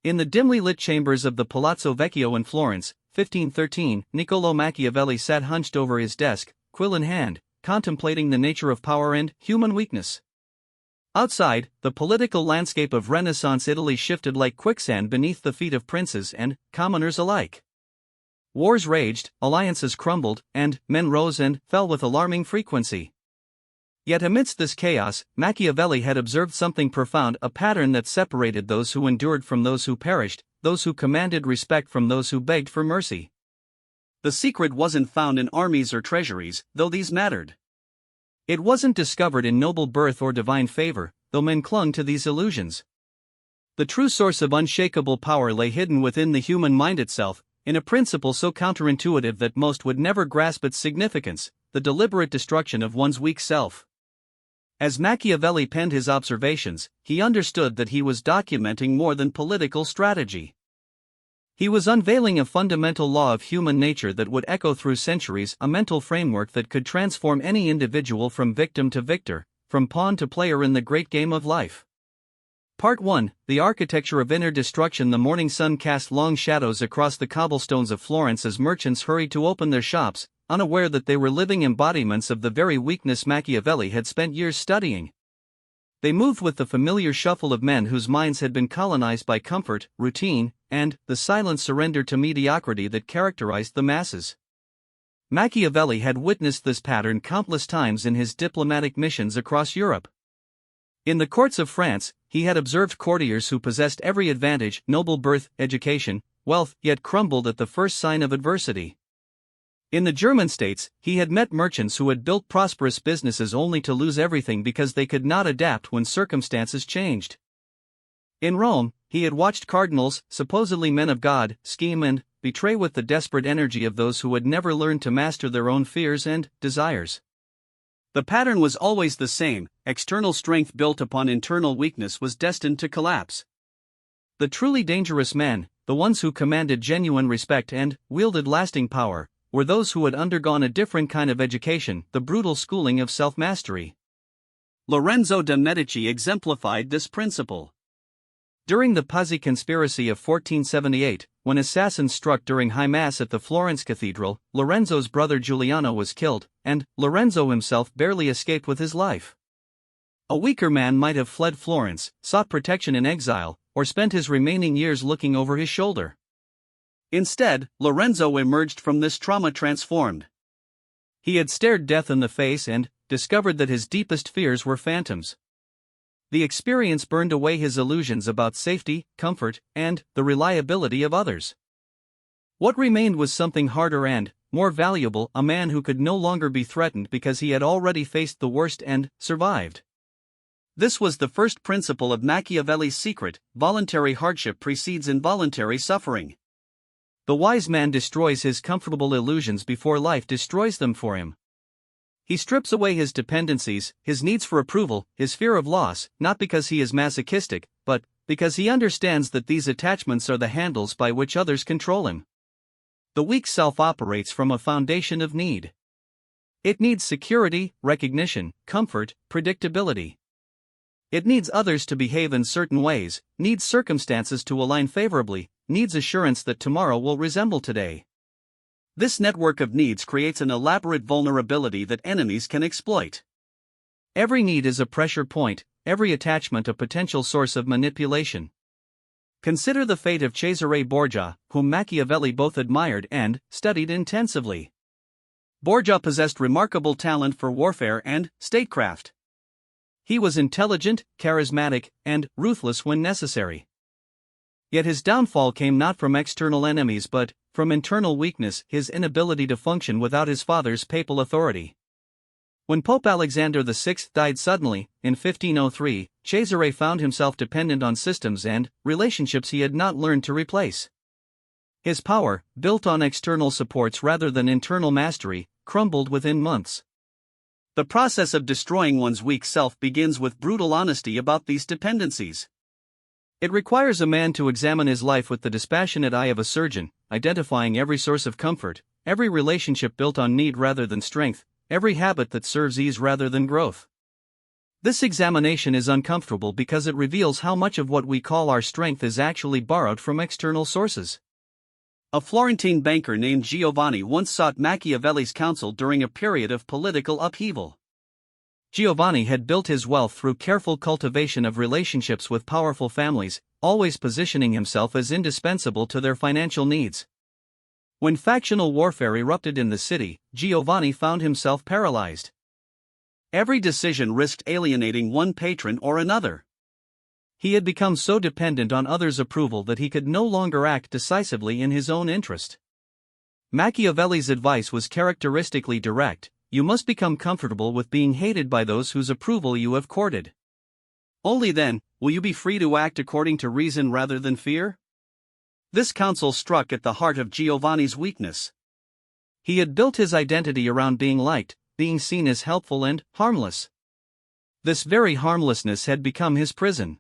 In the dimly lit chambers of the Palazzo Vecchio in Florence, 1513, Niccolò Machiavelli sat hunched over his desk, quill in hand, contemplating the nature of power and human weakness. Outside, the political landscape of Renaissance Italy shifted like quicksand beneath the feet of princes and commoners alike. Wars raged, alliances crumbled, and men rose and fell with alarming frequency. Yet amidst this chaos, Machiavelli had observed something profound, a pattern that separated those who endured from those who perished, those who commanded respect from those who begged for mercy. The secret wasn't found in armies or treasuries, though these mattered. It wasn't discovered in noble birth or divine favor, though men clung to these illusions. The true source of unshakable power lay hidden within the human mind itself, in a principle so counterintuitive that most would never grasp its significance: the deliberate destruction of one's weak self. As Machiavelli penned his observations, he understood that he was documenting more than political strategy. He was unveiling a fundamental law of human nature that would echo through centuries, a mental framework that could transform any individual from victim to victor, from pawn to player in the great game of life. Part 1: The Architecture of Inner Destruction. The morning sun cast long shadows across the cobblestones of Florence as merchants hurried to open their shops, unaware that they were living embodiments of the very weakness Machiavelli had spent years studying. They moved with the familiar shuffle of men whose minds had been colonized by comfort, routine, and the silent surrender to mediocrity that characterized the masses. Machiavelli had witnessed this pattern countless times in his diplomatic missions across Europe. In the courts of France, he had observed courtiers who possessed every advantage, noble birth, education, wealth, yet crumbled at the first sign of adversity. In the German states, he had met merchants who had built prosperous businesses only to lose everything because they could not adapt when circumstances changed. In Rome, he had watched cardinals, supposedly men of God, scheme and betray with the desperate energy of those who had never learned to master their own fears and desires. The pattern was always the same: external strength built upon internal weakness was destined to collapse. The truly dangerous men, the ones who commanded genuine respect and wielded lasting power, were those who had undergone a different kind of education, the brutal schooling of self-mastery. Lorenzo de' Medici exemplified this principle. During the Pazzi conspiracy of 1478, when assassins struck during High Mass at the Florence Cathedral, Lorenzo's brother Giuliano was killed, and Lorenzo himself barely escaped with his life. A weaker man might have fled Florence, sought protection in exile, or spent his remaining years looking over his shoulder. Instead, Lorenzo emerged from this trauma transformed. He had stared death in the face and discovered that his deepest fears were phantoms. The experience burned away his illusions about safety, comfort, and the reliability of others. What remained was something harder and more valuable: a man who could no longer be threatened because he had already faced the worst and survived. This was the first principle of Machiavelli's secret: voluntary hardship precedes involuntary suffering. The wise man destroys his comfortable illusions before life destroys them for him. He strips away his dependencies, his needs for approval, his fear of loss, not because he is masochistic, but because he understands that these attachments are the handles by which others control him. The weak self operates from a foundation of need. It needs security, recognition, comfort, predictability. It needs others to behave in certain ways, needs circumstances to align favorably, needs assurance that tomorrow will resemble today. This network of needs creates an elaborate vulnerability that enemies can exploit. Every need is a pressure point, every attachment a potential source of manipulation. Consider the fate of Cesare Borgia, whom Machiavelli both admired and studied intensively. Borgia possessed remarkable talent for warfare and statecraft. He was intelligent, charismatic, and ruthless when necessary. Yet his downfall came not from external enemies but from internal weakness, his inability to function without his father's papal authority. When Pope Alexander VI died suddenly, in 1503, Cesare found himself dependent on systems and relationships he had not learned to replace. His power, built on external supports rather than internal mastery, crumbled within months. The process of destroying one's weak self begins with brutal honesty about these dependencies. It requires a man to examine his life with the dispassionate eye of a surgeon, identifying every source of comfort, every relationship built on need rather than strength, every habit that serves ease rather than growth. This examination is uncomfortable because it reveals how much of what we call our strength is actually borrowed from external sources. A Florentine banker named Giovanni once sought Machiavelli's counsel during a period of political upheaval. Giovanni had built his wealth through careful cultivation of relationships with powerful families, always positioning himself as indispensable to their financial needs. When factional warfare erupted in the city, Giovanni found himself paralyzed. Every decision risked alienating one patron or another. He had become so dependent on others' approval that he could no longer act decisively in his own interest. Machiavelli's advice was characteristically direct: you must become comfortable with being hated by those whose approval you have courted. Only then will you be free to act according to reason rather than fear. This counsel struck at the heart of Giovanni's weakness. He had built his identity around being liked, being seen as helpful and harmless. This very harmlessness had become his prison.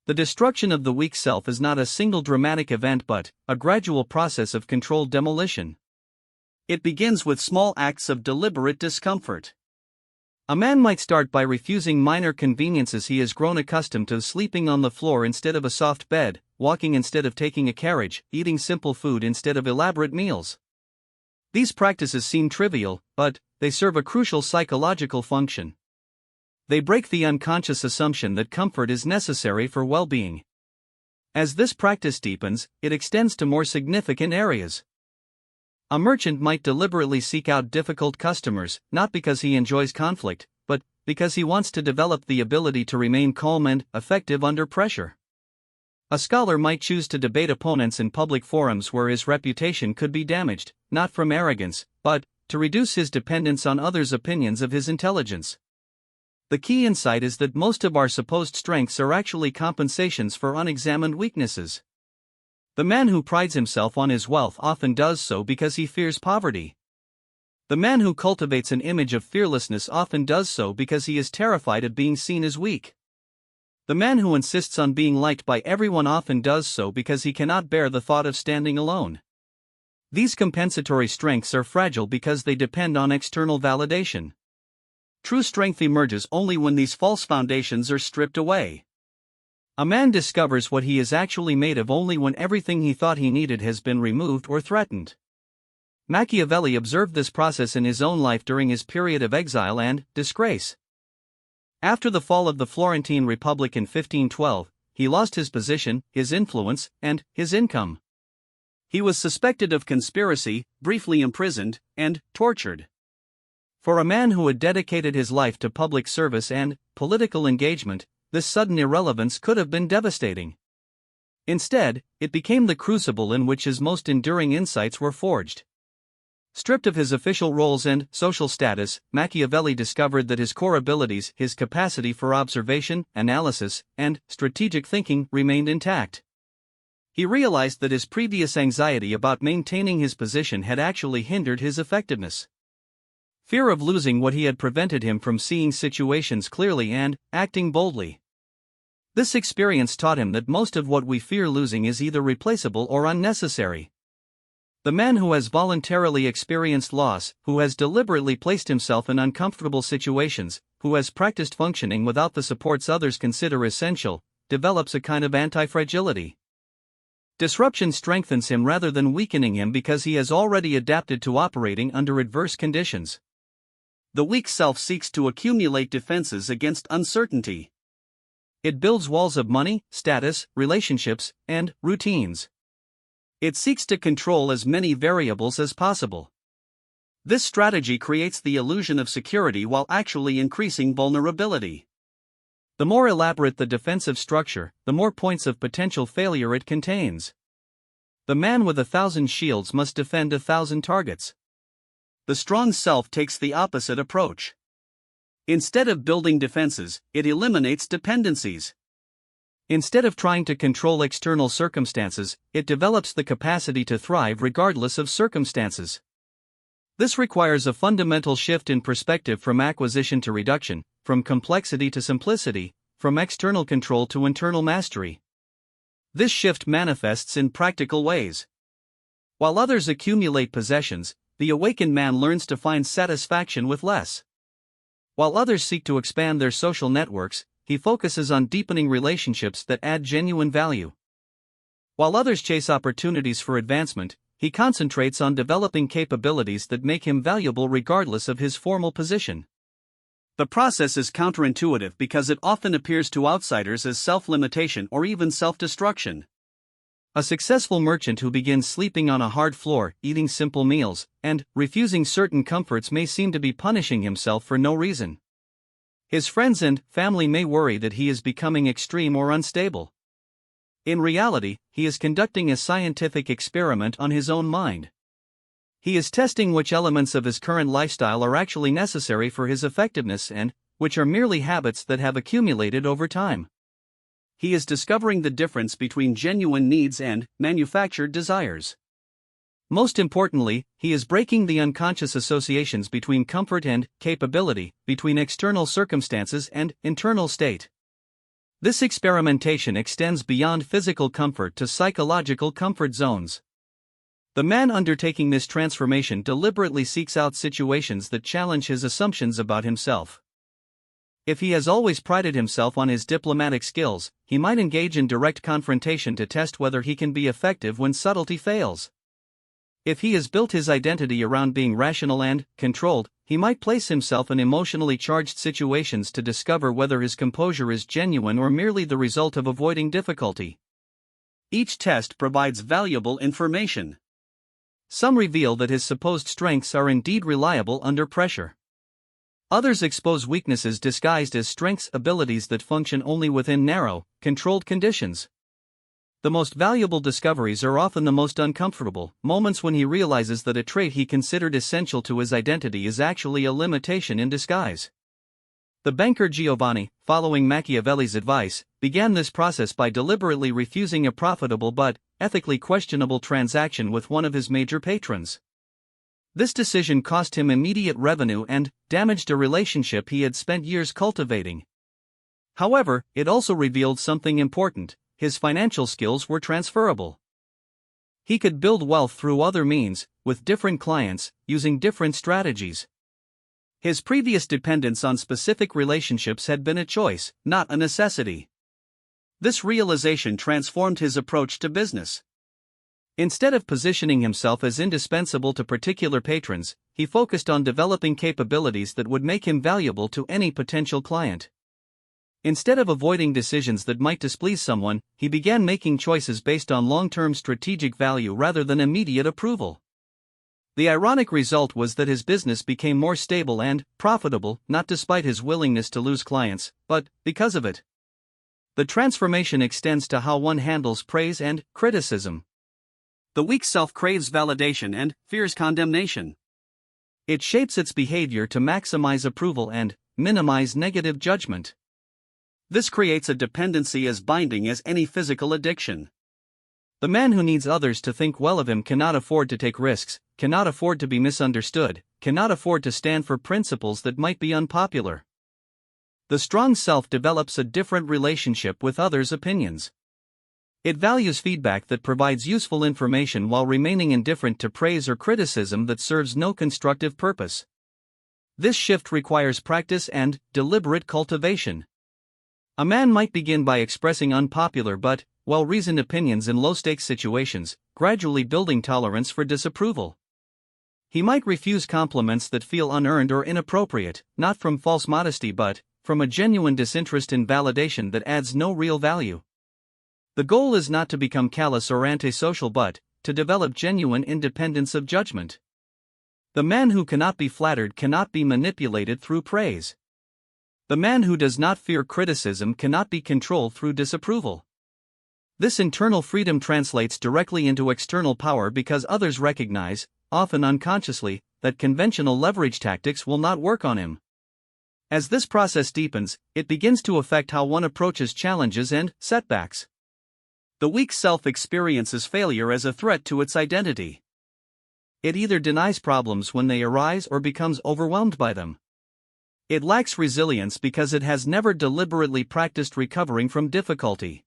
The destruction of the weak self is not a single dramatic event but a gradual process of controlled demolition. It begins with small acts of deliberate discomfort. A man might start by refusing minor conveniences he has grown accustomed to: sleeping on the floor instead of a soft bed, walking instead of taking a carriage, eating simple food instead of elaborate meals. These practices seem trivial, but they serve a crucial psychological function. They break the unconscious assumption that comfort is necessary for well-being. As this practice deepens, it extends to more significant areas. A merchant might deliberately seek out difficult customers, not because he enjoys conflict, but because he wants to develop the ability to remain calm and effective under pressure. A scholar might choose to debate opponents in public forums where his reputation could be damaged, not from arrogance, but to reduce his dependence on others' opinions of his intelligence. The key insight is that most of our supposed strengths are actually compensations for unexamined weaknesses. The man who prides himself on his wealth often does so because he fears poverty. The man who cultivates an image of fearlessness often does so because he is terrified of being seen as weak. The man who insists on being liked by everyone often does so because he cannot bear the thought of standing alone. These compensatory strengths are fragile because they depend on external validation. True strength emerges only when these false foundations are stripped away. A man discovers what he is actually made of only when everything he thought he needed has been removed or threatened. Machiavelli observed this process in his own life during his period of exile and disgrace. After the fall of the Florentine Republic in 1512, he lost his position, his influence, and his income. He was suspected of conspiracy, briefly imprisoned, and tortured. For a man who had dedicated his life to public service and political engagement, this sudden irrelevance could have been devastating. Instead, it became the crucible in which his most enduring insights were forged. Stripped of his official roles and social status, Machiavelli discovered that his core abilities, his capacity for observation, analysis, and strategic thinking, remained intact. He realized that his previous anxiety about maintaining his position had actually hindered his effectiveness. Fear of losing what he had prevented him from seeing situations clearly and acting boldly. This experience taught him that most of what we fear losing is either replaceable or unnecessary. The man who has voluntarily experienced loss, who has deliberately placed himself in uncomfortable situations, who has practiced functioning without the supports others consider essential, develops a kind of anti-fragility. Disruption strengthens him rather than weakening him because he has already adapted to operating under adverse conditions. The weak self seeks to accumulate defenses against uncertainty. It builds walls of money, status, relationships, and routines. It seeks to control as many variables as possible. This strategy creates the illusion of security while actually increasing vulnerability. The more elaborate the defensive structure, the more points of potential failure it contains. The man with 1,000 shields must defend 1,000 targets. The strong self takes the opposite approach. Instead of building defenses, it eliminates dependencies. Instead of trying to control external circumstances, it develops the capacity to thrive regardless of circumstances. This requires a fundamental shift in perspective from acquisition to reduction, from complexity to simplicity, from external control to internal mastery. This shift manifests in practical ways. While others accumulate possessions, the awakened man learns to find satisfaction with less. While others seek to expand their social networks, he focuses on deepening relationships that add genuine value. While others chase opportunities for advancement, he concentrates on developing capabilities that make him valuable regardless of his formal position. The process is counterintuitive because it often appears to outsiders as self-limitation or even self-destruction. A successful merchant who begins sleeping on a hard floor, eating simple meals, and refusing certain comforts may seem to be punishing himself for no reason. His friends and family may worry that he is becoming extreme or unstable. In reality, he is conducting a scientific experiment on his own mind. He is testing which elements of his current lifestyle are actually necessary for his effectiveness and which are merely habits that have accumulated over time. He is discovering the difference between genuine needs and manufactured desires. Most importantly, he is breaking the unconscious associations between comfort and capability, between external circumstances and internal state. This experimentation extends beyond physical comfort to psychological comfort zones. The man undertaking this transformation deliberately seeks out situations that challenge his assumptions about himself. If he has always prided himself on his diplomatic skills, he might engage in direct confrontation to test whether he can be effective when subtlety fails. If he has built his identity around being rational and controlled, he might place himself in emotionally charged situations to discover whether his composure is genuine or merely the result of avoiding difficulty. Each test provides valuable information. Some reveal that his supposed strengths are indeed reliable under pressure. Others expose weaknesses disguised as strengths, abilities that function only within narrow, controlled conditions. The most valuable discoveries are often the most uncomfortable, moments when he realizes that a trait he considered essential to his identity is actually a limitation in disguise. The banker Giovanni, following Machiavelli's advice, began this process by deliberately refusing a profitable but ethically questionable transaction with one of his major patrons. This decision cost him immediate revenue and damaged a relationship he had spent years cultivating. However, it also revealed something important: his financial skills were transferable. He could build wealth through other means, with different clients, using different strategies. His previous dependence on specific relationships had been a choice, not a necessity. This realization transformed his approach to business. Instead of positioning himself as indispensable to particular patrons, he focused on developing capabilities that would make him valuable to any potential client. Instead of avoiding decisions that might displease someone, he began making choices based on long-term strategic value rather than immediate approval. The ironic result was that his business became more stable and profitable, not despite his willingness to lose clients, but because of it. The transformation extends to how one handles praise and criticism. The weak self craves validation and fears condemnation. It shapes its behavior to maximize approval and minimize negative judgment. This creates a dependency as binding as any physical addiction. The man who needs others to think well of him cannot afford to take risks, cannot afford to be misunderstood, cannot afford to stand for principles that might be unpopular. The strong self develops a different relationship with others' opinions. It values feedback that provides useful information while remaining indifferent to praise or criticism that serves no constructive purpose. This shift requires practice and deliberate cultivation. A man might begin by expressing unpopular but well-reasoned opinions in low-stakes situations, gradually building tolerance for disapproval. He might refuse compliments that feel unearned or inappropriate, not from false modesty but from a genuine disinterest in validation that adds no real value. The goal is not to become callous or antisocial but to develop genuine independence of judgment. The man who cannot be flattered cannot be manipulated through praise. The man who does not fear criticism cannot be controlled through disapproval. This internal freedom translates directly into external power because others recognize, often unconsciously, that conventional leverage tactics will not work on him. As this process deepens, it begins to affect how one approaches challenges and setbacks. The weak self experiences failure as a threat to its identity. It either denies problems when they arise or becomes overwhelmed by them. It lacks resilience because it has never deliberately practiced recovering from difficulty.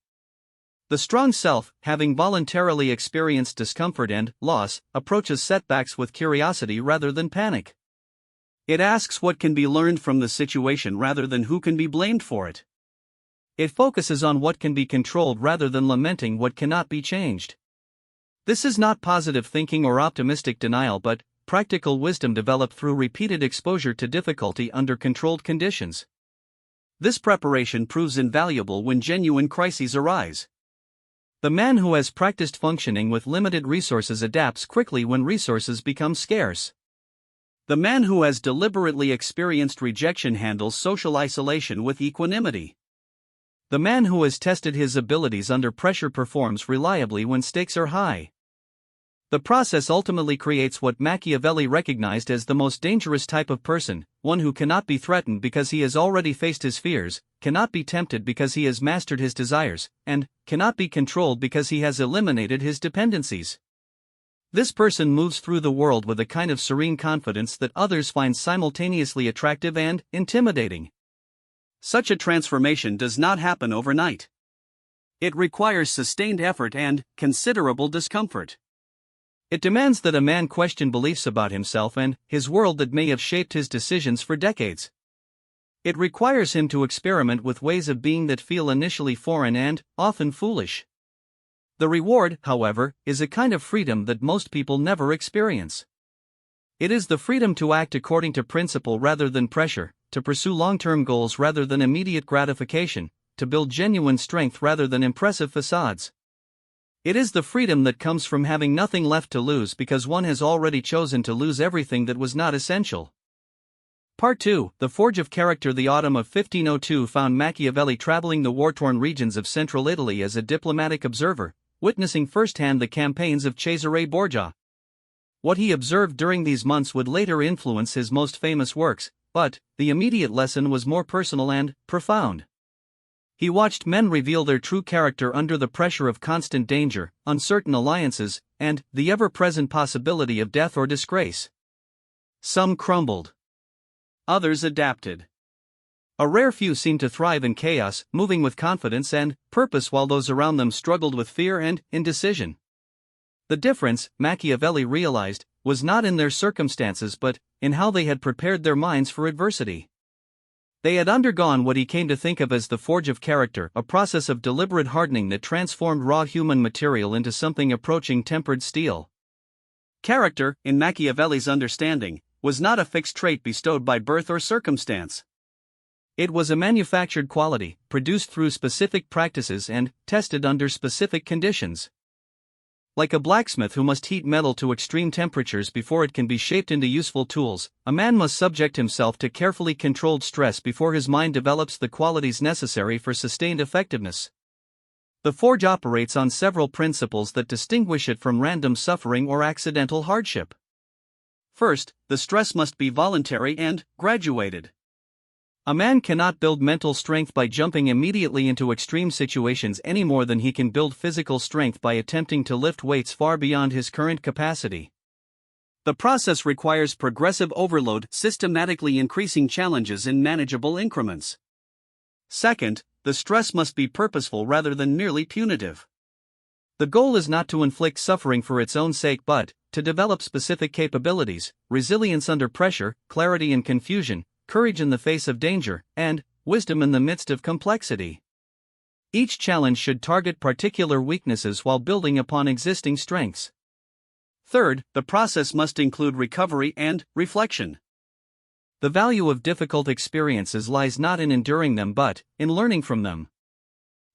The strong self, having voluntarily experienced discomfort and loss, approaches setbacks with curiosity rather than panic. It asks what can be learned from the situation rather than who can be blamed for it. It focuses on what can be controlled rather than lamenting what cannot be changed. This is not positive thinking or optimistic denial but practical wisdom developed through repeated exposure to difficulty under controlled conditions. This preparation proves invaluable when genuine crises arise. The man who has practiced functioning with limited resources adapts quickly when resources become scarce. The man who has deliberately experienced rejection handles social isolation with equanimity. The man who has tested his abilities under pressure performs reliably when stakes are high. The process ultimately creates what Machiavelli recognized as the most dangerous type of person, one who cannot be threatened because he has already faced his fears, cannot be tempted because he has mastered his desires, and cannot be controlled because he has eliminated his dependencies. This person moves through the world with a kind of serene confidence that others find simultaneously attractive and intimidating. Such a transformation does not happen overnight. It requires sustained effort and considerable discomfort. It demands that a man question beliefs about himself and his world that may have shaped his decisions for decades. It requires him to experiment with ways of being that feel initially foreign and often foolish. The reward, however, is a kind of freedom that most people never experience. It is the freedom to act according to principle rather than pressure, to pursue long-term goals rather than immediate gratification, to build genuine strength rather than impressive facades. It is the freedom that comes from having nothing left to lose because one has already chosen to lose everything that was not essential. Part 2, The Forge of Character. The autumn of 1502 found Machiavelli traveling the war-torn regions of central Italy as a diplomatic observer, witnessing firsthand the campaigns of Cesare Borgia. What he observed during these months would later influence his most famous works, but the immediate lesson was more personal and profound. He watched men reveal their true character under the pressure of constant danger, uncertain alliances, and the ever-present possibility of death or disgrace. Some crumbled. Others adapted. A rare few seemed to thrive in chaos, moving with confidence and purpose while those around them struggled with fear and indecision. The difference, Machiavelli realized, was not in their circumstances but in how they had prepared their minds for adversity. They had undergone what he came to think of as the forge of character, a process of deliberate hardening that transformed raw human material into something approaching tempered steel. Character, in Machiavelli's understanding, was not a fixed trait bestowed by birth or circumstance. It was a manufactured quality, produced through specific practices and tested under specific conditions. Like a blacksmith who must heat metal to extreme temperatures before it can be shaped into useful tools, a man must subject himself to carefully controlled stress before his mind develops the qualities necessary for sustained effectiveness. The forge operates on several principles that distinguish it from random suffering or accidental hardship. First, the stress must be voluntary and graduated. A man cannot build mental strength by jumping immediately into extreme situations any more than he can build physical strength by attempting to lift weights far beyond his current capacity. The process requires progressive overload, systematically increasing challenges in manageable increments. Second, the stress must be purposeful rather than merely punitive. The goal is not to inflict suffering for its own sake but to develop specific capabilities, resilience under pressure, clarity in confusion, courage in the face of danger, and wisdom in the midst of complexity. Each challenge should target particular weaknesses while building upon existing strengths. Third, the process must include recovery and reflection. The value of difficult experiences lies not in enduring them but in learning from them.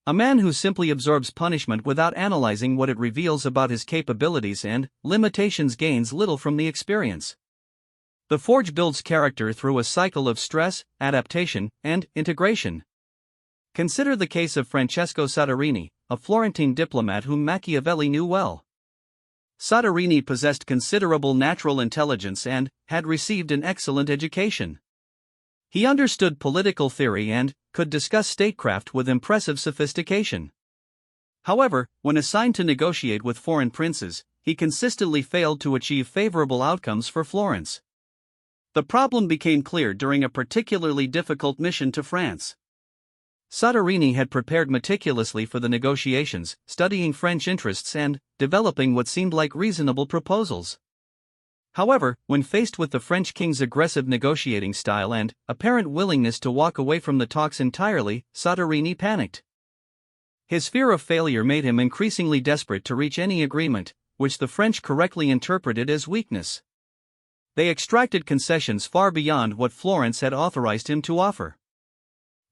A man who simply absorbs punishment without analyzing what it reveals about his capabilities and limitations gains little from the experience. The forge builds character through a cycle of stress, adaptation, and integration. Consider the case of Francesco Soderini, a Florentine diplomat whom Machiavelli knew well. Soderini possessed considerable natural intelligence and had received an excellent education. He understood political theory and could discuss statecraft with impressive sophistication. However, when assigned to negotiate with foreign princes, he consistently failed to achieve favorable outcomes for Florence. The problem became clear during a particularly difficult mission to France. Soderini had prepared meticulously for the negotiations, studying French interests and developing what seemed like reasonable proposals. However, when faced with the French king's aggressive negotiating style and apparent willingness to walk away from the talks entirely, Soderini panicked. His fear of failure made him increasingly desperate to reach any agreement, which the French correctly interpreted as weakness. They extracted concessions far beyond what Florence had authorized him to offer.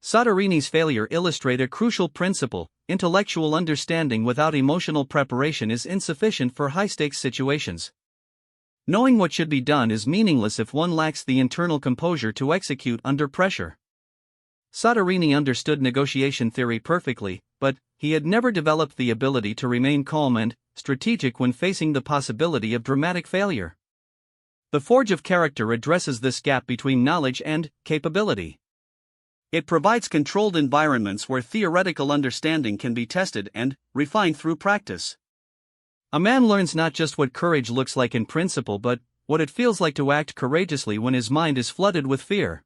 Soderini's failure illustrates a crucial principle: intellectual understanding without emotional preparation is insufficient for high-stakes situations. Knowing what should be done is meaningless if one lacks the internal composure to execute under pressure. Soderini understood negotiation theory perfectly, but he had never developed the ability to remain calm and strategic when facing the possibility of dramatic failure. The Forge of Character addresses this gap between knowledge and capability. It provides controlled environments where theoretical understanding can be tested and refined through practice. A man learns not just what courage looks like in principle but what it feels like to act courageously when his mind is flooded with fear.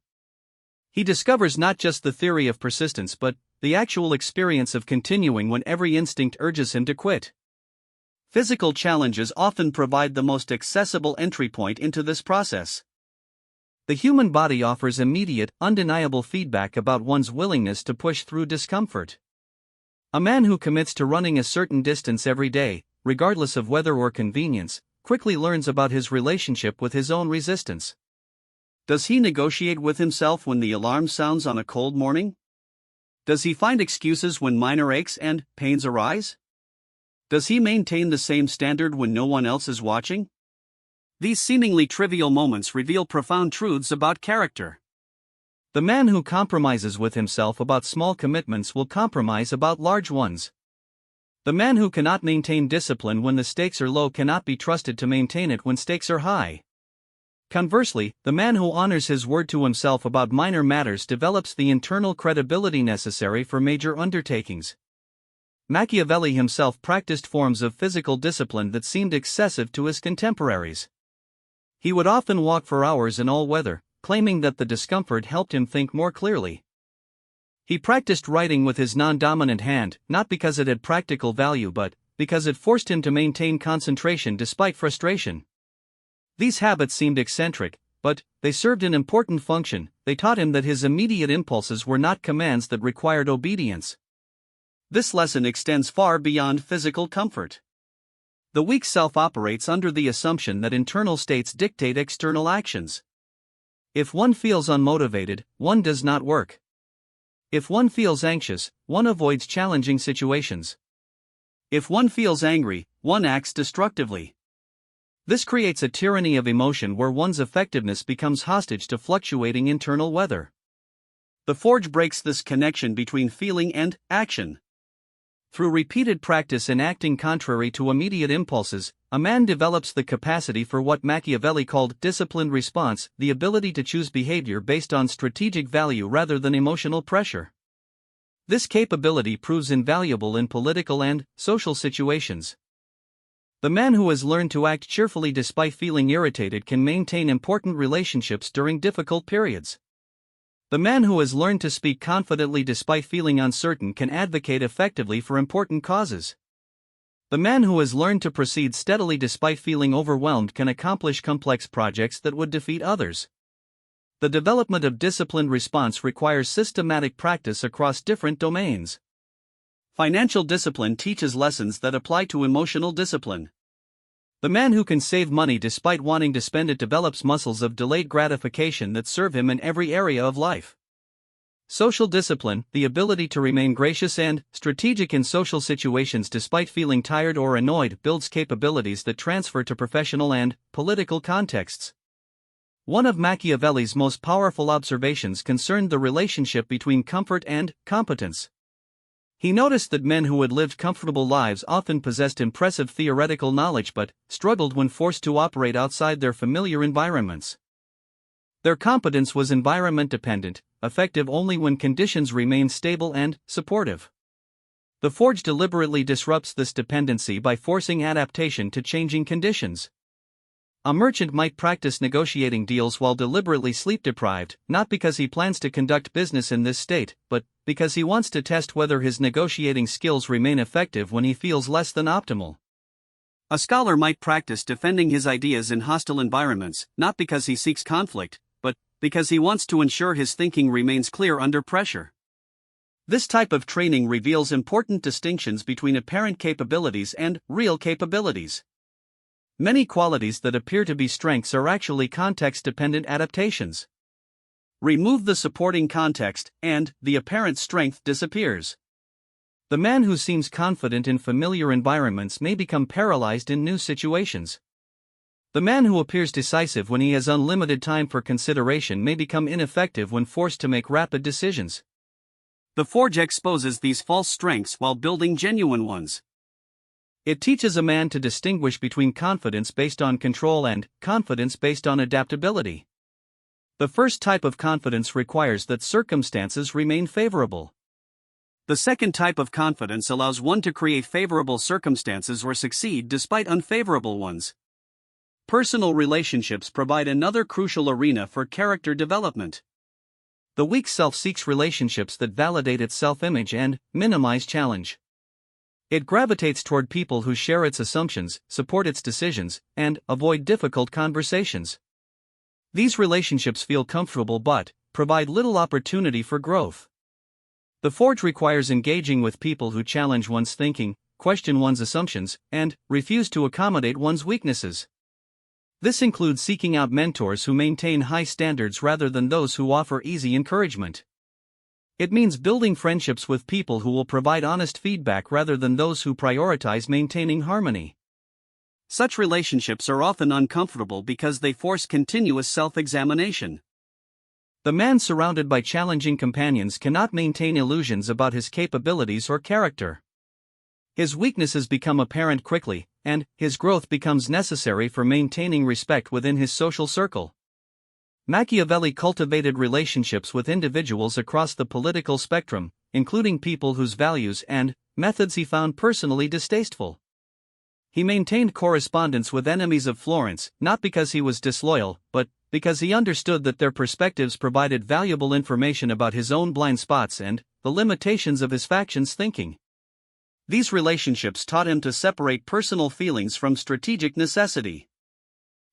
He discovers not just the theory of persistence but the actual experience of continuing when every instinct urges him to quit. Physical challenges often provide the most accessible entry point into this process. The human body offers immediate, undeniable feedback about one's willingness to push through discomfort. A man who commits to running a certain distance every day, regardless of weather or convenience, quickly learns about his relationship with his own resistance. Does he negotiate with himself when the alarm sounds on a cold morning? Does he find excuses when minor aches and pains arise? Does he maintain the same standard when no one else is watching? These seemingly trivial moments reveal profound truths about character. The man who compromises with himself about small commitments will compromise about large ones. The man who cannot maintain discipline when the stakes are low cannot be trusted to maintain it when stakes are high. Conversely, the man who honors his word to himself about minor matters develops the internal credibility necessary for major undertakings. Machiavelli himself practiced forms of physical discipline that seemed excessive to his contemporaries. He would often walk for hours in all weather, claiming that the discomfort helped him think more clearly. He practiced writing with his non-dominant hand, not because it had practical value but because it forced him to maintain concentration despite frustration. These habits seemed eccentric, but they served an important function. They taught him that his immediate impulses were not commands that required obedience. This lesson extends far beyond physical comfort. The weak self operates under the assumption that internal states dictate external actions. If one feels unmotivated, one does not work. If one feels anxious, one avoids challenging situations. If one feels angry, one acts destructively. This creates a tyranny of emotion where one's effectiveness becomes hostage to fluctuating internal weather. The Forge breaks this connection between feeling and action. Through repeated practice in acting contrary to immediate impulses, a man develops the capacity for what Machiavelli called disciplined response, the ability to choose behavior based on strategic value rather than emotional pressure. This capability proves invaluable in political and social situations. The man who has learned to act cheerfully despite feeling irritated can maintain important relationships during difficult periods. The man who has learned to speak confidently despite feeling uncertain can advocate effectively for important causes. The man who has learned to proceed steadily despite feeling overwhelmed can accomplish complex projects that would defeat others. The development of disciplined response requires systematic practice across different domains. Financial discipline teaches lessons that apply to emotional discipline. The man who can save money despite wanting to spend it develops muscles of delayed gratification that serve him in every area of life. Social discipline, the ability to remain gracious and strategic in social situations despite feeling tired or annoyed, builds capabilities that transfer to professional and political contexts. One of Machiavelli's most powerful observations concerned the relationship between comfort and competence. He noticed that men who had lived comfortable lives often possessed impressive theoretical knowledge but struggled when forced to operate outside their familiar environments. Their competence was environment dependent, effective only when conditions remained stable and supportive. The Forge deliberately disrupts this dependency by forcing adaptation to changing conditions. A merchant might practice negotiating deals while deliberately sleep-deprived, not because he plans to conduct business in this state, but because he wants to test whether his negotiating skills remain effective when he feels less than optimal. A scholar might practice defending his ideas in hostile environments, not because he seeks conflict, but because he wants to ensure his thinking remains clear under pressure. This type of training reveals important distinctions between apparent capabilities and real capabilities. Many qualities that appear to be strengths are actually context-dependent adaptations. Remove the supporting context, and the apparent strength disappears. The man who seems confident in familiar environments may become paralyzed in new situations. The man who appears decisive when he has unlimited time for consideration may become ineffective when forced to make rapid decisions. The Forge exposes these false strengths while building genuine ones. It teaches a man to distinguish between confidence based on control and confidence based on adaptability. The first type of confidence requires that circumstances remain favorable. The second type of confidence allows one to create favorable circumstances or succeed despite unfavorable ones. Personal relationships provide another crucial arena for character development. The weak self seeks relationships that validate its self-image and minimize challenge. It gravitates toward people who share its assumptions, support its decisions, and avoid difficult conversations. These relationships feel comfortable but provide little opportunity for growth. The Forge requires engaging with people who challenge one's thinking, question one's assumptions, and refuse to accommodate one's weaknesses. This includes seeking out mentors who maintain high standards rather than those who offer easy encouragement. It means building friendships with people who will provide honest feedback rather than those who prioritize maintaining harmony. Such relationships are often uncomfortable because they force continuous self-examination. The man surrounded by challenging companions cannot maintain illusions about his capabilities or character. His weaknesses become apparent quickly, and his growth becomes necessary for maintaining respect within his social circle. Machiavelli cultivated relationships with individuals across the political spectrum, including people whose values and methods he found personally distasteful. He maintained correspondence with enemies of Florence, not because he was disloyal, but because he understood that their perspectives provided valuable information about his own blind spots and the limitations of his faction's thinking. These relationships taught him to separate personal feelings from strategic necessity.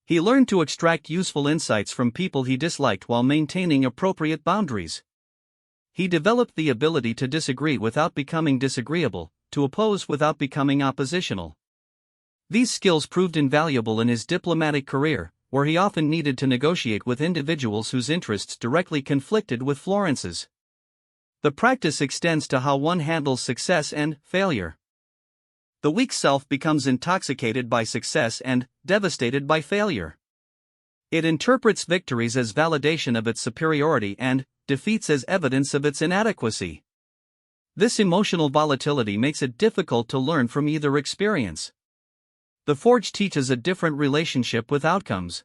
He learned to extract useful insights from people he disliked while maintaining appropriate boundaries. He developed the ability to disagree without becoming disagreeable, to oppose without becoming oppositional. These skills proved invaluable in his diplomatic career, where he often needed to negotiate with individuals whose interests directly conflicted with Florence's. The practice extends to how one handles success and failure. The weak self becomes intoxicated by success and devastated by failure. It interprets victories as validation of its superiority and defeats as evidence of its inadequacy. This emotional volatility makes it difficult to learn from either experience. The Forge teaches a different relationship with outcomes.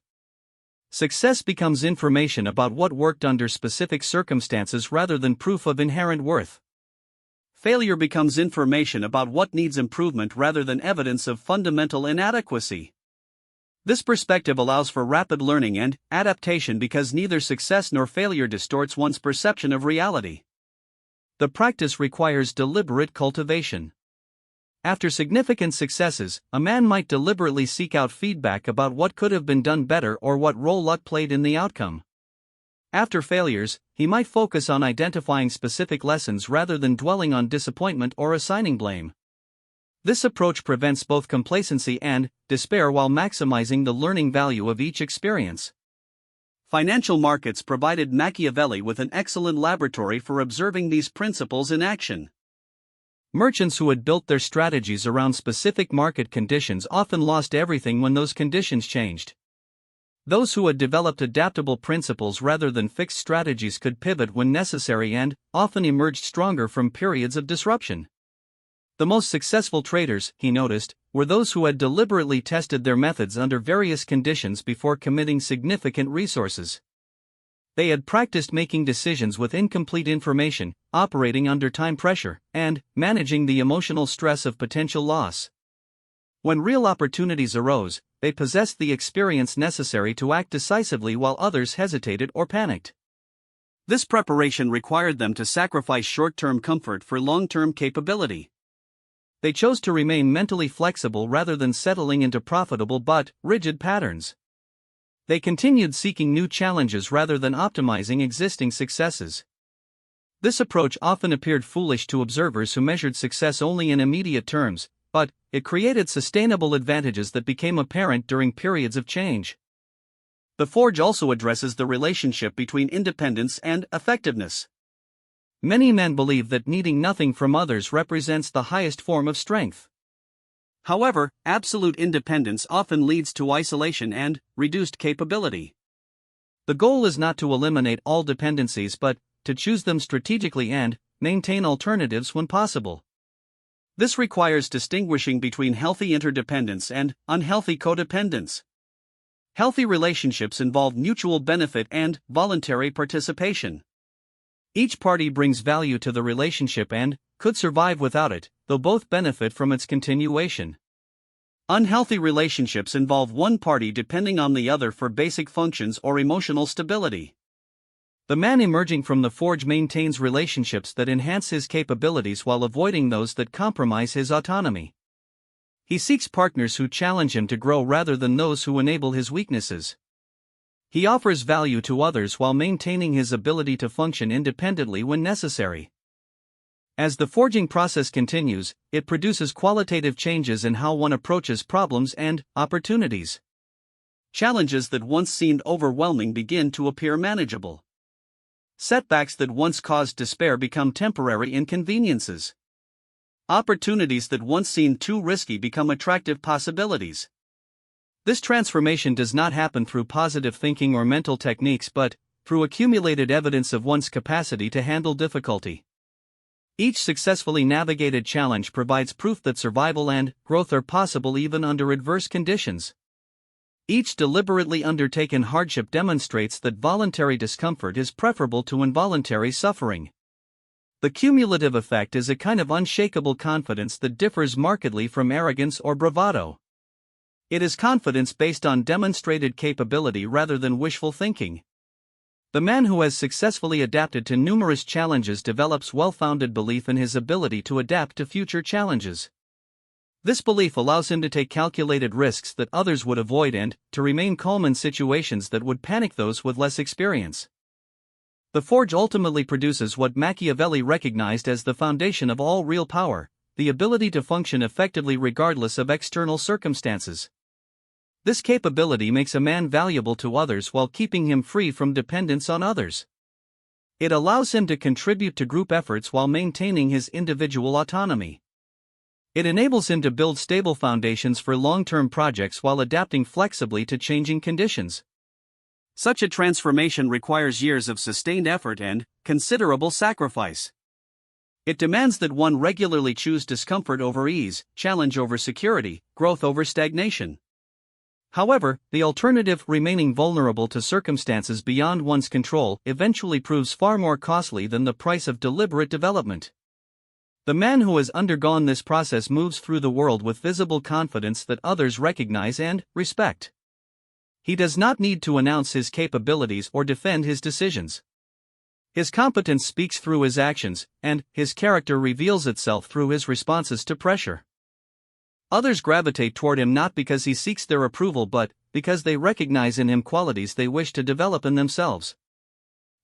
Success becomes information about what worked under specific circumstances rather than proof of inherent worth. Failure becomes information about what needs improvement rather than evidence of fundamental inadequacy. This perspective allows for rapid learning and adaptation because neither success nor failure distorts one's perception of reality. The practice requires deliberate cultivation. After significant successes, a man might deliberately seek out feedback about what could have been done better or what role luck played in the outcome. After failures, he might focus on identifying specific lessons rather than dwelling on disappointment or assigning blame. This approach prevents both complacency and despair while maximizing the learning value of each experience. Financial markets provided Machiavelli with an excellent laboratory for observing these principles in action. Merchants who had built their strategies around specific market conditions often lost everything when those conditions changed. Those who had developed adaptable principles rather than fixed strategies could pivot when necessary and often emerged stronger from periods of disruption. The most successful traders, he noticed, were those who had deliberately tested their methods under various conditions before committing significant resources. They had practiced making decisions with incomplete information, operating under time pressure, and managing the emotional stress of potential loss. When real opportunities arose, they possessed the experience necessary to act decisively while others hesitated or panicked. This preparation required them to sacrifice short-term comfort for long-term capability. They chose to remain mentally flexible rather than settling into profitable but rigid patterns. They continued seeking new challenges rather than optimizing existing successes. This approach often appeared foolish to observers who measured success only in immediate terms, but it created sustainable advantages that became apparent during periods of change. The Forge also addresses the relationship between independence and effectiveness. Many men believe that needing nothing from others represents the highest form of strength. However, absolute independence often leads to isolation and reduced capability. The goal is not to eliminate all dependencies but to choose them strategically and maintain alternatives when possible. This requires distinguishing between healthy interdependence and unhealthy codependence. Healthy relationships involve mutual benefit and voluntary participation. Each party brings value to the relationship and could survive without it, though both benefit from its continuation. Unhealthy relationships involve one party depending on the other for basic functions or emotional stability. The man emerging from the Forge maintains relationships that enhance his capabilities while avoiding those that compromise his autonomy. He seeks partners who challenge him to grow rather than those who enable his weaknesses. He offers value to others while maintaining his ability to function independently when necessary. As the forging process continues, it produces qualitative changes in how one approaches problems and opportunities. Challenges that once seemed overwhelming begin to appear manageable. Setbacks that once caused despair become temporary inconveniences. Opportunities that once seemed too risky become attractive possibilities. This transformation does not happen through positive thinking or mental techniques but through accumulated evidence of one's capacity to handle difficulty. Each successfully navigated challenge provides proof that survival and growth are possible even under adverse conditions. Each deliberately undertaken hardship demonstrates that voluntary discomfort is preferable to involuntary suffering. The cumulative effect is a kind of unshakable confidence that differs markedly from arrogance or bravado. It is confidence based on demonstrated capability rather than wishful thinking. The man who has successfully adapted to numerous challenges develops well-founded belief in his ability to adapt to future challenges. This belief allows him to take calculated risks that others would avoid and to remain calm in situations that would panic those with less experience. The Forge ultimately produces what Machiavelli recognized as the foundation of all real power, the ability to function effectively regardless of external circumstances. This capability makes a man valuable to others while keeping him free from dependence on others. It allows him to contribute to group efforts while maintaining his individual autonomy. It enables him to build stable foundations for long-term projects while adapting flexibly to changing conditions. Such a transformation requires years of sustained effort and considerable sacrifice. It demands that one regularly choose discomfort over ease, challenge over security, growth over stagnation. However, the alternative, remaining vulnerable to circumstances beyond one's control, eventually proves far more costly than the price of deliberate development. The man who has undergone this process moves through the world with visible confidence that others recognize and respect. He does not need to announce his capabilities or defend his decisions. His competence speaks through his actions, and his character reveals itself through his responses to pressure. Others gravitate toward him not because he seeks their approval but because they recognize in him qualities they wish to develop in themselves.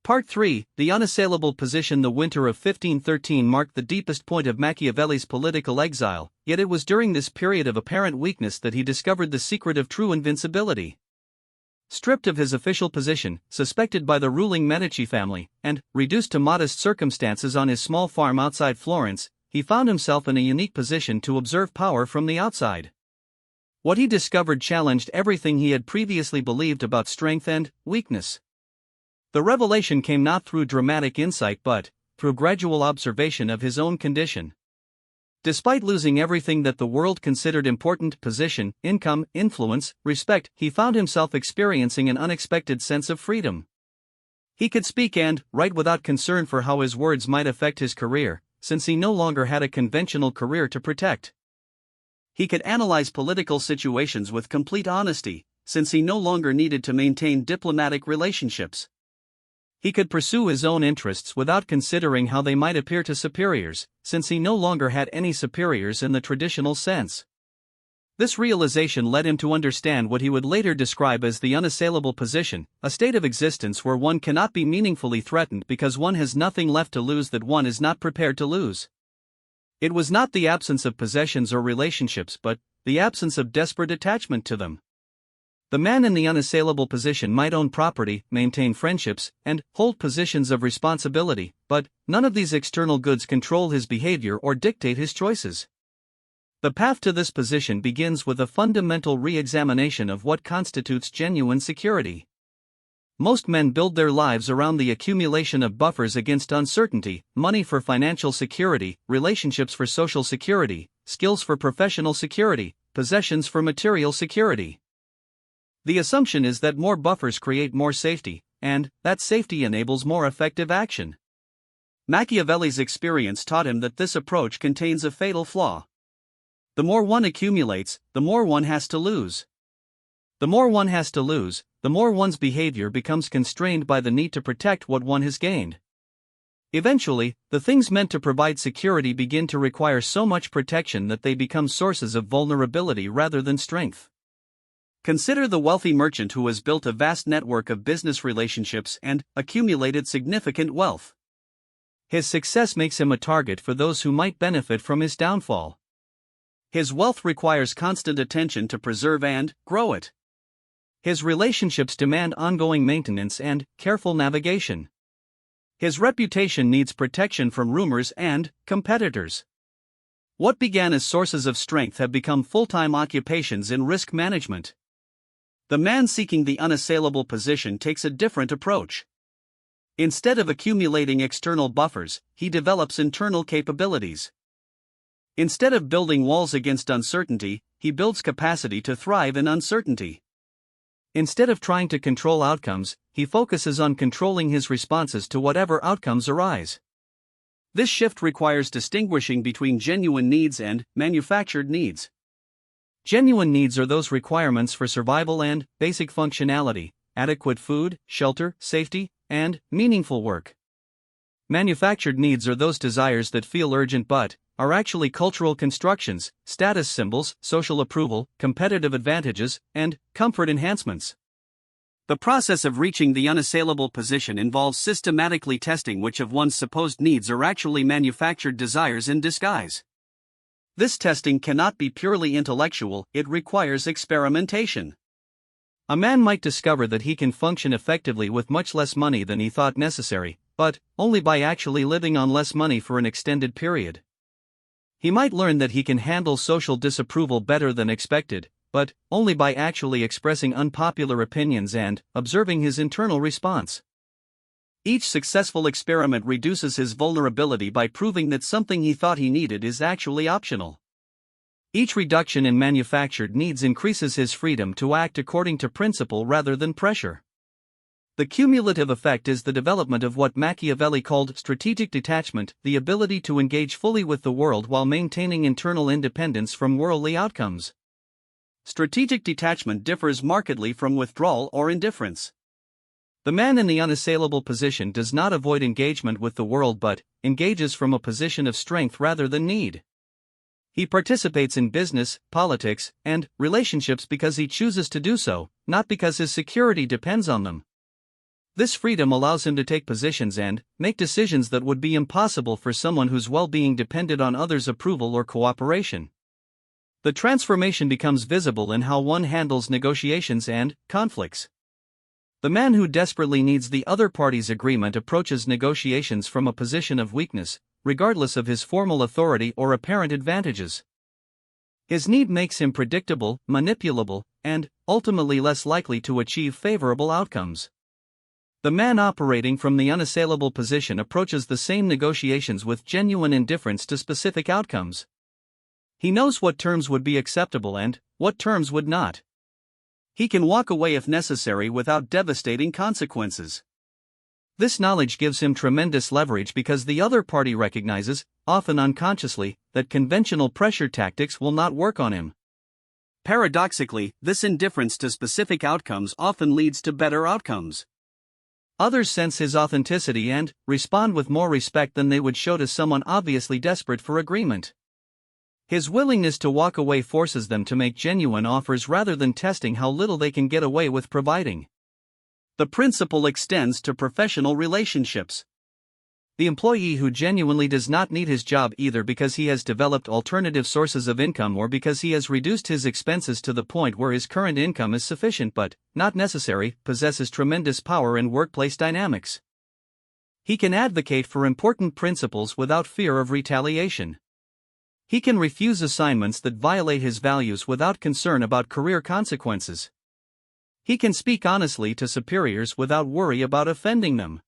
Part 3, The Unassailable Position. The winter of 1513 marked the deepest point of Machiavelli's political exile, yet it was during this period of apparent weakness that he discovered the secret of true invincibility. Stripped of his official position, suspected by the ruling Medici family, and reduced to modest circumstances on his small farm outside Florence, he found himself in a unique position to observe power from the outside. What he discovered challenged everything he had previously believed about strength and weakness. The revelation came not through dramatic insight but through gradual observation of his own condition. Despite losing everything that the world considered important, position, income, influence, respect, he found himself experiencing an unexpected sense of freedom. He could speak and write without concern for how his words might affect his career, since he no longer had a conventional career to protect. He could analyze political situations with complete honesty, since he no longer needed to maintain diplomatic relationships. He could pursue his own interests without considering how they might appear to superiors, since he no longer had any superiors in the traditional sense. This realization led him to understand what he would later describe as the unassailable position, a state of existence where one cannot be meaningfully threatened because one has nothing left to lose that one is not prepared to lose. It was not the absence of possessions or relationships but the absence of desperate attachment to them. The man in the unassailable position might own property, maintain friendships, and hold positions of responsibility, but none of these external goods control his behavior or dictate his choices. The path to this position begins with a fundamental re-examination of what constitutes genuine security. Most men build their lives around the accumulation of buffers against uncertainty, money for financial security, relationships for social security, skills for professional security, possessions for material security. The assumption is that more buffers create more safety, and that safety enables more effective action. Machiavelli's experience taught him that this approach contains a fatal flaw. The more one accumulates, the more one has to lose. The more one has to lose, the more one's behavior becomes constrained by the need to protect what one has gained. Eventually, the things meant to provide security begin to require so much protection that they become sources of vulnerability rather than strength. Consider the wealthy merchant who has built a vast network of business relationships and accumulated significant wealth. His success makes him a target for those who might benefit from his downfall. His wealth requires constant attention to preserve and grow it. His relationships demand ongoing maintenance and careful navigation. His reputation needs protection from rumors and competitors. What began as sources of strength have become full-time occupations in risk management. The man seeking the unassailable position takes a different approach. Instead of accumulating external buffers, he develops internal capabilities. Instead of building walls against uncertainty, he builds capacity to thrive in uncertainty. Instead of trying to control outcomes, he focuses on controlling his responses to whatever outcomes arise. This shift requires distinguishing between genuine needs and manufactured needs. Genuine needs are those requirements for survival and basic functionality, adequate food, shelter, safety, and meaningful work. Manufactured needs are those desires that feel urgent but are actually cultural constructions, status symbols, social approval, competitive advantages, and comfort enhancements. The process of reaching the unassailable position involves systematically testing which of one's supposed needs are actually manufactured desires in disguise. This testing cannot be purely intellectual, it requires experimentation. A man might discover that he can function effectively with much less money than he thought necessary, but only by actually living on less money for an extended period. He might learn that he can handle social disapproval better than expected, but only by actually expressing unpopular opinions and observing his internal response. Each successful experiment reduces his vulnerability by proving that something he thought he needed is actually optional. Each reduction in manufactured needs increases his freedom to act according to principle rather than pressure. The cumulative effect is the development of what Machiavelli called strategic detachment, the ability to engage fully with the world while maintaining internal independence from worldly outcomes. Strategic detachment differs markedly from withdrawal or indifference. The man in the unassailable position does not avoid engagement with the world but engages from a position of strength rather than need. He participates in business, politics, and relationships because he chooses to do so, not because his security depends on them. This freedom allows him to take positions and make decisions that would be impossible for someone whose well-being depended on others' approval or cooperation. The transformation becomes visible in how one handles negotiations and conflicts. The man who desperately needs the other party's agreement approaches negotiations from a position of weakness, regardless of his formal authority or apparent advantages. His need makes him predictable, manipulable, and ultimately less likely to achieve favorable outcomes. The man operating from the unassailable position approaches the same negotiations with genuine indifference to specific outcomes. He knows what terms would be acceptable and what terms would not. He can walk away if necessary without devastating consequences. This knowledge gives him tremendous leverage because the other party recognizes, often unconsciously, that conventional pressure tactics will not work on him. Paradoxically, this indifference to specific outcomes often leads to better outcomes. Others sense his authenticity and respond with more respect than they would show to someone obviously desperate for agreement. His willingness to walk away forces them to make genuine offers rather than testing how little they can get away with providing. The principle extends to professional relationships. The employee who genuinely does not need his job either because he has developed alternative sources of income or because he has reduced his expenses to the point where his current income is sufficient but not necessary, possesses tremendous power in workplace dynamics. He can advocate for important principles without fear of retaliation. He can refuse assignments that violate his values without concern about career consequences. He can speak honestly to superiors without worry about offending them.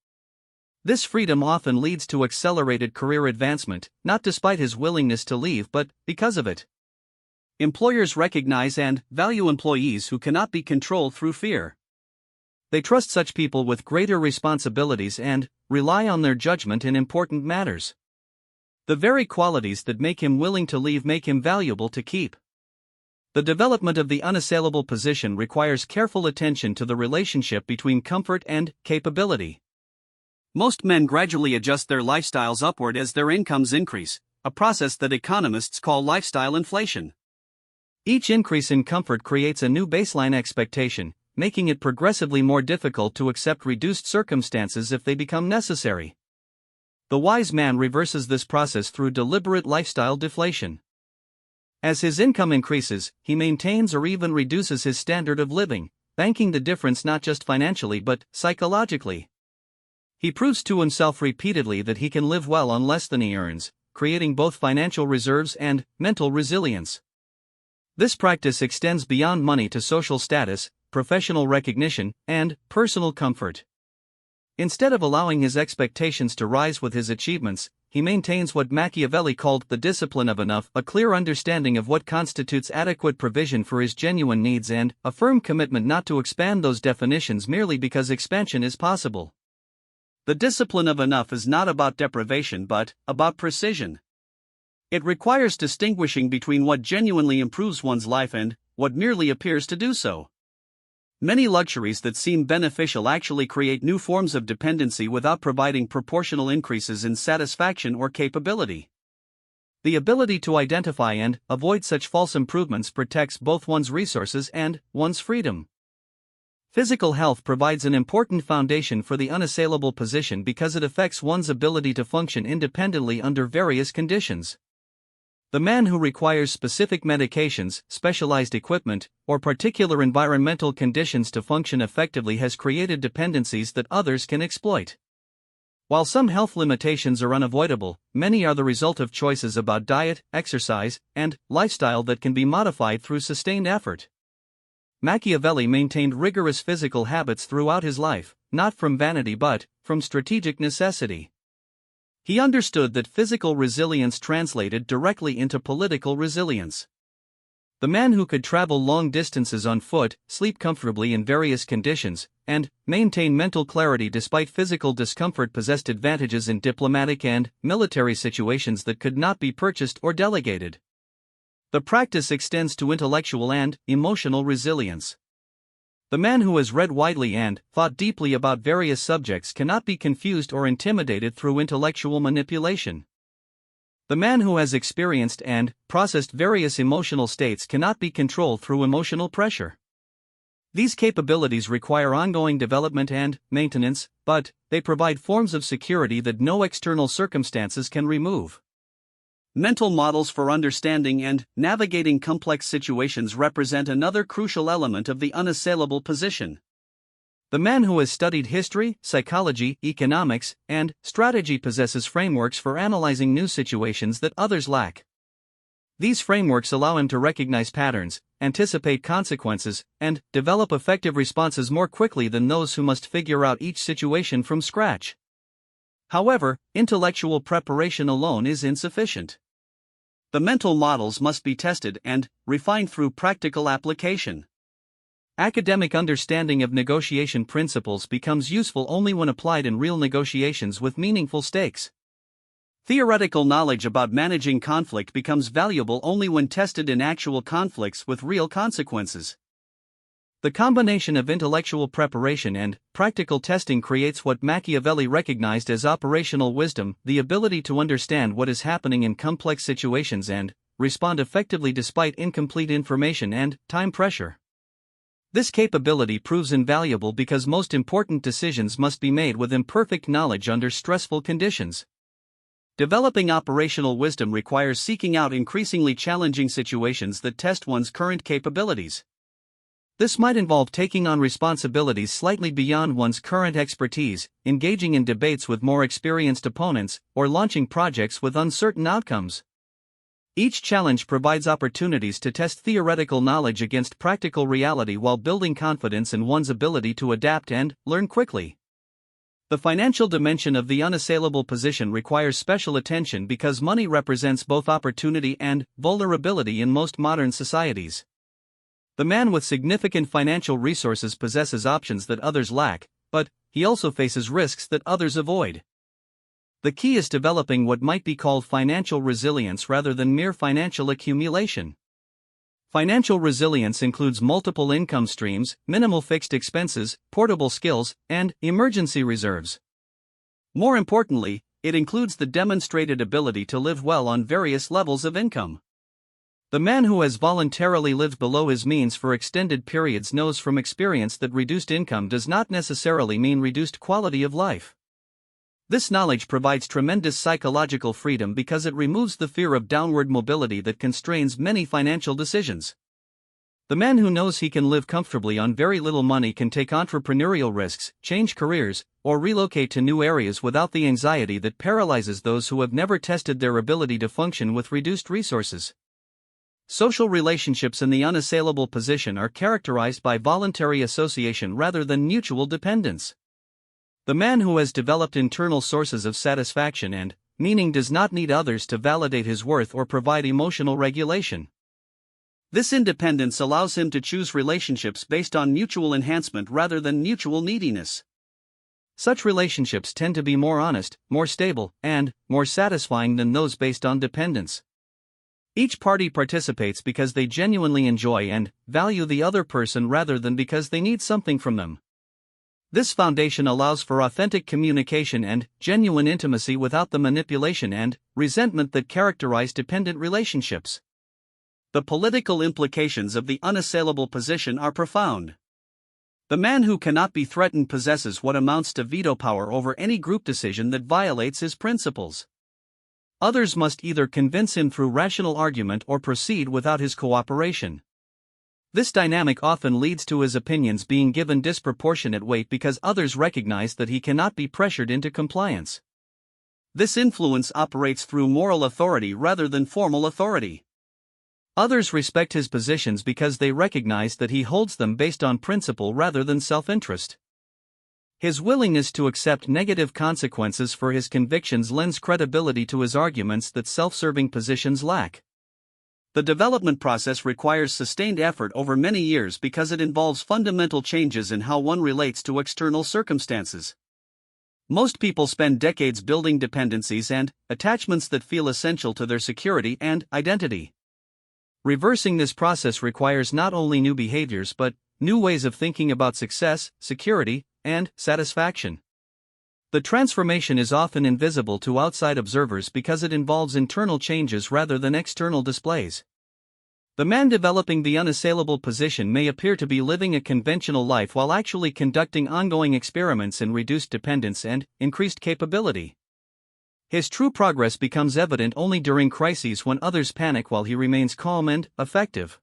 This freedom often leads to accelerated career advancement, not despite his willingness to leave but because of it. Employers recognize and value employees who cannot be controlled through fear. They trust such people with greater responsibilities and rely on their judgment in important matters. The very qualities that make him willing to leave make him valuable to keep. The development of the unassailable position requires careful attention to the relationship between comfort and capability. Most men gradually adjust their lifestyles upward as their incomes increase, a process that economists call lifestyle inflation. Each increase in comfort creates a new baseline expectation, making it progressively more difficult to accept reduced circumstances if they become necessary. The wise man reverses this process through deliberate lifestyle deflation. As his income increases, he maintains or even reduces his standard of living, banking the difference not just financially but psychologically. He proves to himself repeatedly that he can live well on less than he earns, creating both financial reserves and mental resilience. This practice extends beyond money to social status, professional recognition, and personal comfort. Instead of allowing his expectations to rise with his achievements, he maintains what Machiavelli called the discipline of enough, a clear understanding of what constitutes adequate provision for his genuine needs and a firm commitment not to expand those definitions merely because expansion is possible. The discipline of enough is not about deprivation but about precision. It requires distinguishing between what genuinely improves one's life and what merely appears to do so. Many luxuries that seem beneficial actually create new forms of dependency without providing proportional increases in satisfaction or capability. The ability to identify and avoid such false improvements protects both one's resources and one's freedom. Physical health provides an important foundation for the unassailable position because it affects one's ability to function independently under various conditions. The man who requires specific medications, specialized equipment, or particular environmental conditions to function effectively has created dependencies that others can exploit. While some health limitations are unavoidable, many are the result of choices about diet, exercise, and lifestyle that can be modified through sustained effort. Machiavelli maintained rigorous physical habits throughout his life, not from vanity but from strategic necessity. He understood that physical resilience translated directly into political resilience. The man who could travel long distances on foot, sleep comfortably in various conditions, and maintain mental clarity despite physical discomfort possessed advantages in diplomatic and military situations that could not be purchased or delegated. The practice extends to intellectual and emotional resilience. The man who has read widely and thought deeply about various subjects cannot be confused or intimidated through intellectual manipulation. The man who has experienced and processed various emotional states cannot be controlled through emotional pressure. These capabilities require ongoing development and maintenance, but they provide forms of security that no external circumstances can remove. Mental models for understanding and navigating complex situations represent another crucial element of the unassailable position. The man who has studied history, psychology, economics, and strategy possesses frameworks for analyzing new situations that others lack. These frameworks allow him to recognize patterns, anticipate consequences, and develop effective responses more quickly than those who must figure out each situation from scratch. However, intellectual preparation alone is insufficient. The mental models must be tested and refined through practical application. Academic understanding of negotiation principles becomes useful only when applied in real negotiations with meaningful stakes. Theoretical knowledge about managing conflict becomes valuable only when tested in actual conflicts with real consequences. The combination of intellectual preparation and practical testing creates what Machiavelli recognized as operational wisdom, the ability to understand what is happening in complex situations and respond effectively despite incomplete information and time pressure. This capability proves invaluable because most important decisions must be made with imperfect knowledge under stressful conditions. Developing operational wisdom requires seeking out increasingly challenging situations that test one's current capabilities. This might involve taking on responsibilities slightly beyond one's current expertise, engaging in debates with more experienced opponents, or launching projects with uncertain outcomes. Each challenge provides opportunities to test theoretical knowledge against practical reality while building confidence in one's ability to adapt and learn quickly. The financial dimension of the unassailable position requires special attention because money represents both opportunity and vulnerability in most modern societies. The man with significant financial resources possesses options that others lack, but he also faces risks that others avoid. The key is developing what might be called financial resilience rather than mere financial accumulation. Financial resilience includes multiple income streams, minimal fixed expenses, portable skills, and emergency reserves. More importantly, it includes the demonstrated ability to live well on various levels of income. The man who has voluntarily lived below his means for extended periods knows from experience that reduced income does not necessarily mean reduced quality of life. This knowledge provides tremendous psychological freedom because it removes the fear of downward mobility that constrains many financial decisions. The man who knows he can live comfortably on very little money can take entrepreneurial risks, change careers, or relocate to new areas without the anxiety that paralyzes those who have never tested their ability to function with reduced resources. Social relationships in the unassailable position are characterized by voluntary association rather than mutual dependence. The man who has developed internal sources of satisfaction and meaning does not need others to validate his worth or provide emotional regulation. This independence allows him to choose relationships based on mutual enhancement rather than mutual neediness. Such relationships tend to be more honest, more stable, and more satisfying than those based on dependence. Each party participates because they genuinely enjoy and value the other person rather than because they need something from them. This foundation allows for authentic communication and genuine intimacy without the manipulation and resentment that characterize dependent relationships. The political implications of the unassailable position are profound. The man who cannot be threatened possesses what amounts to veto power over any group decision that violates his principles. Others must either convince him through rational argument or proceed without his cooperation. This dynamic often leads to his opinions being given disproportionate weight because others recognize that he cannot be pressured into compliance. This influence operates through moral authority rather than formal authority. Others respect his positions because they recognize that he holds them based on principle rather than self-interest. His willingness to accept negative consequences for his convictions lends credibility to his arguments that self-serving positions lack. The development process requires sustained effort over many years because it involves fundamental changes in how one relates to external circumstances. Most people spend decades building dependencies and attachments that feel essential to their security and identity. Reversing this process requires not only new behaviors but new ways of thinking about success, security, and satisfaction. The transformation is often invisible to outside observers because it involves internal changes rather than external displays. The man developing the unassailable position may appear to be living a conventional life while actually conducting ongoing experiments in reduced dependence and increased capability. His true progress becomes evident only during crises when others panic while he remains calm and effective.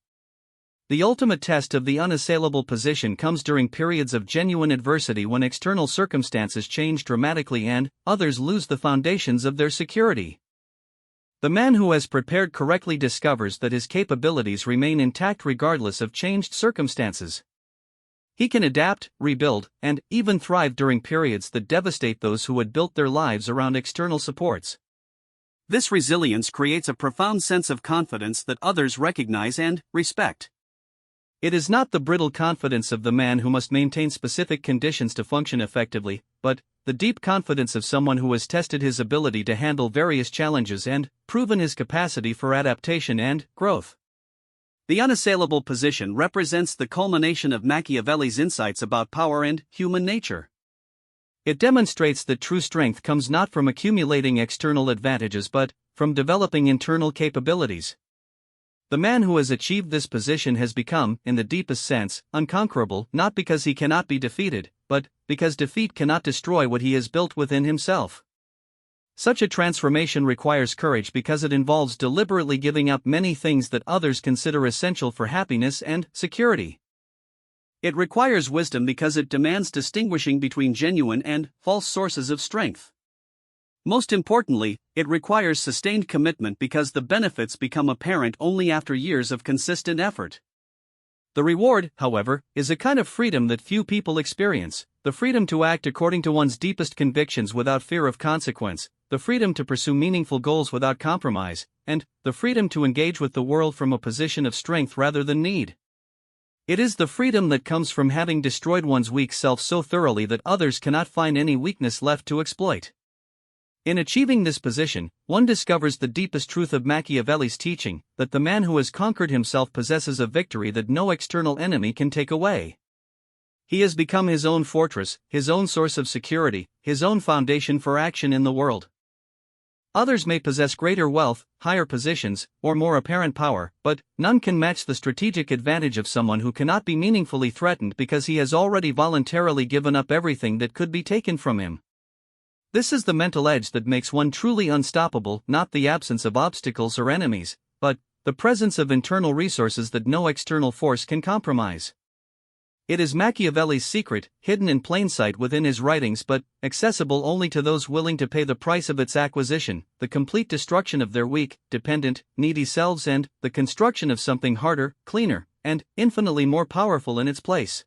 The ultimate test of the unassailable position comes during periods of genuine adversity when external circumstances change dramatically and others lose the foundations of their security. The man who has prepared correctly discovers that his capabilities remain intact regardless of changed circumstances. He can adapt, rebuild, and even thrive during periods that devastate those who had built their lives around external supports. This resilience creates a profound sense of confidence that others recognize and respect. It is not the brittle confidence of the man who must maintain specific conditions to function effectively, but the deep confidence of someone who has tested his ability to handle various challenges and proven his capacity for adaptation and growth. The unassailable position represents the culmination of Machiavelli's insights about power and human nature. It demonstrates that true strength comes not from accumulating external advantages but from developing internal capabilities. The man who has achieved this position has become, in the deepest sense, unconquerable, not because he cannot be defeated, but because defeat cannot destroy what he has built within himself. Such a transformation requires courage because it involves deliberately giving up many things that others consider essential for happiness and security. It requires wisdom because it demands distinguishing between genuine and false sources of strength. Most importantly, it requires sustained commitment because the benefits become apparent only after years of consistent effort. The reward, however, is a kind of freedom that few people experience: the freedom to act according to one's deepest convictions without fear of consequence, the freedom to pursue meaningful goals without compromise, and the freedom to engage with the world from a position of strength rather than need. It is the freedom that comes from having destroyed one's weak self so thoroughly that others cannot find any weakness left to exploit. In achieving this position, one discovers the deepest truth of Machiavelli's teaching, that the man who has conquered himself possesses a victory that no external enemy can take away. He has become his own fortress, his own source of security, his own foundation for action in the world. Others may possess greater wealth, higher positions, or more apparent power, but none can match the strategic advantage of someone who cannot be meaningfully threatened because he has already voluntarily given up everything that could be taken from him. This is the mental edge that makes one truly unstoppable, not the absence of obstacles or enemies, but the presence of internal resources that no external force can compromise. It is Machiavelli's secret, hidden in plain sight within his writings but accessible only to those willing to pay the price of its acquisition: the complete destruction of their weak, dependent, needy selves and the construction of something harder, cleaner, and infinitely more powerful in its place.